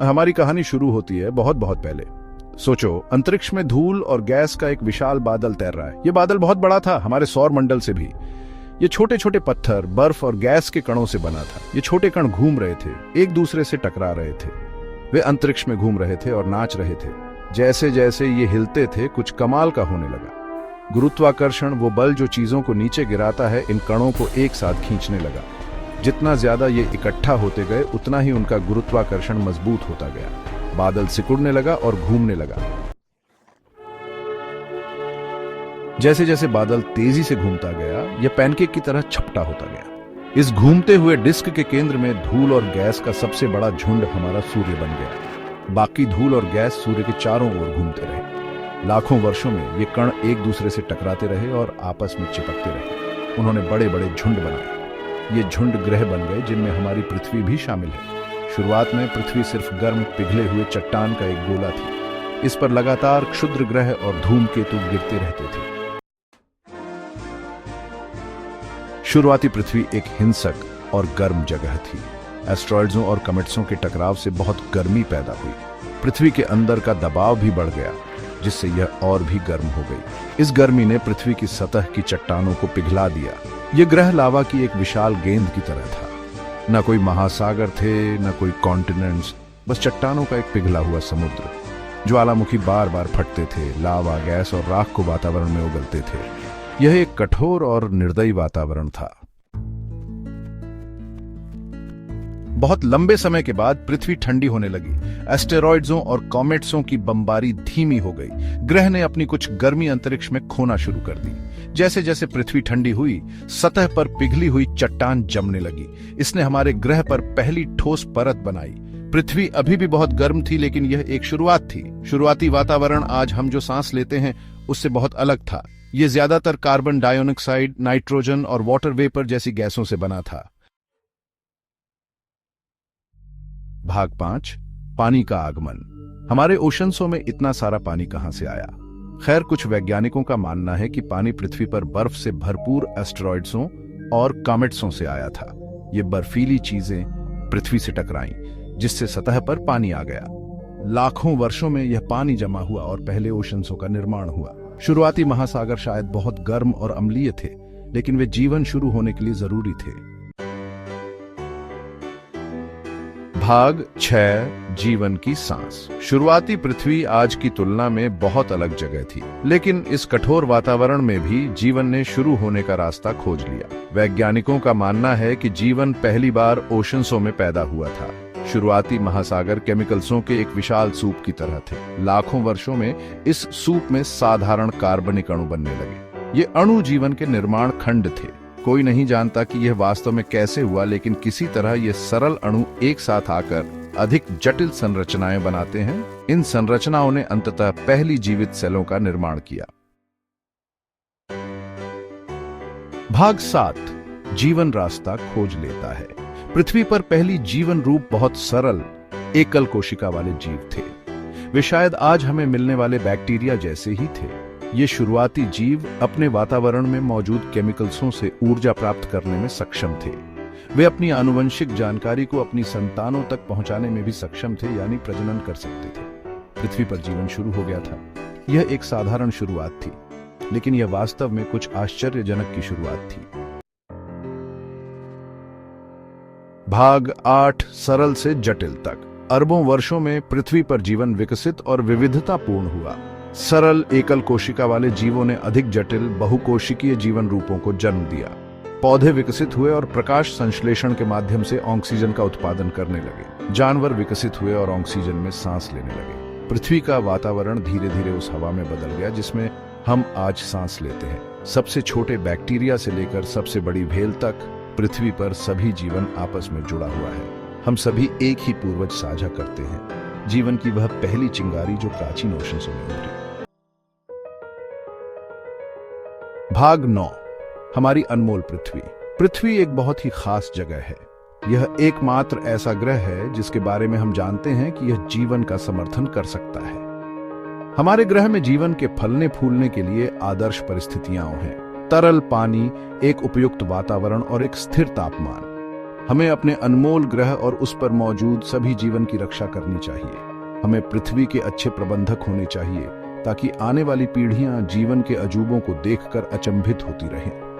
हमारी कहानी शुरू होती है बहुत बहुत पहले। सोचो, अंतरिक्ष में धूल और गैस का एक विशाल बादल तैर रहा है। यह बादल बहुत बड़ा था, हमारे सौर मंडल से भी। ये छोटे छोटे पत्थर, बर्फ और गैस के कणों से बना था। ये छोटे कण घूम रहे थे, एक दूसरे से टकरा रहे थे। वे अंतरिक्ष में घूम रहे थे और नाच रहे थे। जैसे जैसे ये हिलते थे, कुछ कमाल का होने लगा। गुरुत्वाकर्षण, वो बल जो चीजों को नीचे गिराता है, इन कणों को एक साथ खींचने लगा। जितना ज्यादा ये इकट्ठा होते गए, उतना ही उनका गुरुत्वाकर्षण मजबूत होता गया। बादल सिकुड़ने लगा और घूमने लगा। जैसे जैसे बादल तेजी से घूमता गया, यह पैनकेक की तरह छपटा होता गया। इस घूमते हुए डिस्क के केंद्र में धूल और गैस का सबसे बड़ा झुंड हमारा सूर्य बन गया। बाकी धूल और गैस सूर्य के चारों ओर घूमते रहे। लाखों वर्षों में ये कण एक दूसरे से टकराते रहे और आपस में चिपकते रहे। उन्होंने बड़े बड़े झुंड बनाए। ये झुंड ग्रह बन गए, जिनमें हमारी पृथ्वी भी शामिल है। शुरुआत में पृथ्वी सिर्फ गर्म पिघले हुए चट्टान का एक गोला थी। इस पर लगातार क्षुद्र ग्रह और धूमकेतु गिरते रहते थे। शुरुआती पृथ्वी एक हिंसक और गर्म जगह थी। एस्ट्रॉइड्सों और कमेट्सों के टकराव से बहुत गर्मी पैदा हुई। पृथ्वी के अंदर का दबाव भी बढ़ गया, जिससे यह और भी गर्म हो गई। इस गर्मी ने पृथ्वी की सतह की चट्टानों को पिघला दिया। यह ग्रह लावा की एक विशाल गेंद की तरह था। न कोई महासागर थे, न कोई कॉन्टिनेंट्स, बस चट्टानों का एक पिघला हुआ समुद्र। ज्वालामुखी बार बार फटते थे, लावा, गैस और राख को वातावरण में उगलते थे। यह एक कठोर और निर्दयी वातावरण था। बहुत लंबे समय के बाद पृथ्वी ठंडी होने लगी। एस्टेरॉइड्सों और कॉमेट्सों की बमबारी धीमी हो गई। ग्रह ने अपनी कुछ गर्मी अंतरिक्ष में खोना शुरू कर दी। जैसे जैसे पृथ्वी ठंडी हुई, सतह पर पिघली हुई चट्टान जमने लगी। इसने हमारे ग्रह पर पहली ठोस परत बनाई। पृथ्वी अभी भी बहुत गर्म थी, लेकिन यह एक शुरुआत थी। शुरुआती वातावरण आज हम जो सांस लेते हैं, उससे बहुत अलग था। यह ज्यादातर कार्बन डाइऑक्साइड, नाइट्रोजन और वाटर वेपर जैसी गैसों से बना था। भाग 5, पानी का आगमन। हमारे ओशंसों में इतना सारा पानी कहां से आया? खैर, कुछ वैज्ञानिकों का मानना है कि पानी पृथ्वी पर बर्फ से भरपूर एस्टेरॉइड्सों और कॉमेट्सों से आया था। ये बर्फीली चीजें पृथ्वी से टकराईं, जिससे सतह पर पानी आ गया। लाखों वर्षों में यह पानी जमा हुआ और पहले ओशंसों का निर्माण हुआ। शुरुआती महासागर शायद बहुत गर्म और अम्लीय थे, लेकिन वे जीवन शुरू होने के लिए जरूरी थे। भाग 6, जीवन की सांस। शुरुआती पृथ्वी आज की तुलना में बहुत अलग जगह थी, लेकिन इस कठोर वातावरण में भी जीवन ने शुरू होने का रास्ता खोज लिया। वैज्ञानिकों का मानना है कि जीवन पहली बार ओशंसों में पैदा हुआ था। शुरुआती महासागर केमिकल्सों के एक विशाल सूप की तरह थे। लाखों वर्षों में इस सूप में साधारण कार्बनिक अणु बनने लगे। ये अणु जीवन के निर्माण खंड थे। कोई नहीं जानता कि यह वास्तव में कैसे हुआ, लेकिन किसी तरह ये सरल अणु एक साथ आकर अधिक जटिल संरचनाएं बनाते हैं। इन संरचनाओं ने अंततः पहली जीवित सेलों का निर्माण किया। भाग 7, जीवन रास्ता खोज लेता है। पृथ्वी पर पहली जीवन रूप बहुत सरल, एकल कोशिका वाले जीव थे। वे शायद आज हमें मिलने वाले बैक्टीरिया जैसे ही थे। ये शुरुआती जीव अपने वातावरण में मौजूद केमिकल्सों से ऊर्जा प्राप्त करने में सक्षम थे। वे अपनी आनुवंशिक जानकारी को अपनी संतानों तक पहुंचाने में भी सक्षम थे, यानी प्रजनन कर सकते थे। पृथ्वी पर जीवन शुरू हो गया था। यह एक साधारण शुरुआत थी, लेकिन यह वास्तव में कुछ आश्चर्यजनक की शुरुआत थी। भाग 8, सरल से जटिल तक। अरबों वर्षों में पृथ्वी पर जीवन विकसित और विविधतापूर्ण हुआ। सरल एकल कोशिका वाले जीवों ने अधिक जटिल बहुकोशिकीय जीवन रूपों को जन्म दिया। पौधे विकसित हुए और प्रकाश संश्लेषण के माध्यम से ऑक्सीजन का उत्पादन करने लगे। जानवर विकसित हुए और ऑक्सीजन में सांस लेने लगे। पृथ्वी का वातावरण धीरे धीरे उस हवा में बदल गया जिसमें हम आज सांस लेते हैं। सबसे छोटे बैक्टीरिया से लेकर सबसे बड़ी व्हेल तक पृथ्वी पर सभी जीवन आपस में जुड़ा हुआ है। हम सभी एक ही पूर्वज साझा करते हैं, जीवन की वह पहली चिंगारी जो प्राचीन ओशंसों में उभरी। भाग 9, हमारी अनमोल पृथ्वी। पृथ्वी एक बहुत ही खास जगह है। यह एकमात्र ऐसा ग्रह है जिसके बारे में हम जानते हैं कि यह जीवन का समर्थन कर सकता है। हमारे ग्रह में जीवन के फलने फूलने के लिए आदर्श परिस्थितियां हैं। तरल पानी, एक उपयुक्त वातावरण और एक स्थिर तापमान। हमें अपने अनमोल ग्रह और उस पर मौजूद सभी जीवन की रक्षा करनी चाहिए। हमें पृथ्वी के अच्छे प्रबंधक होने चाहिए ताकि आने वाली पीढ़ियां जीवन के अजूबों को देखकर अचंभित होती रहें।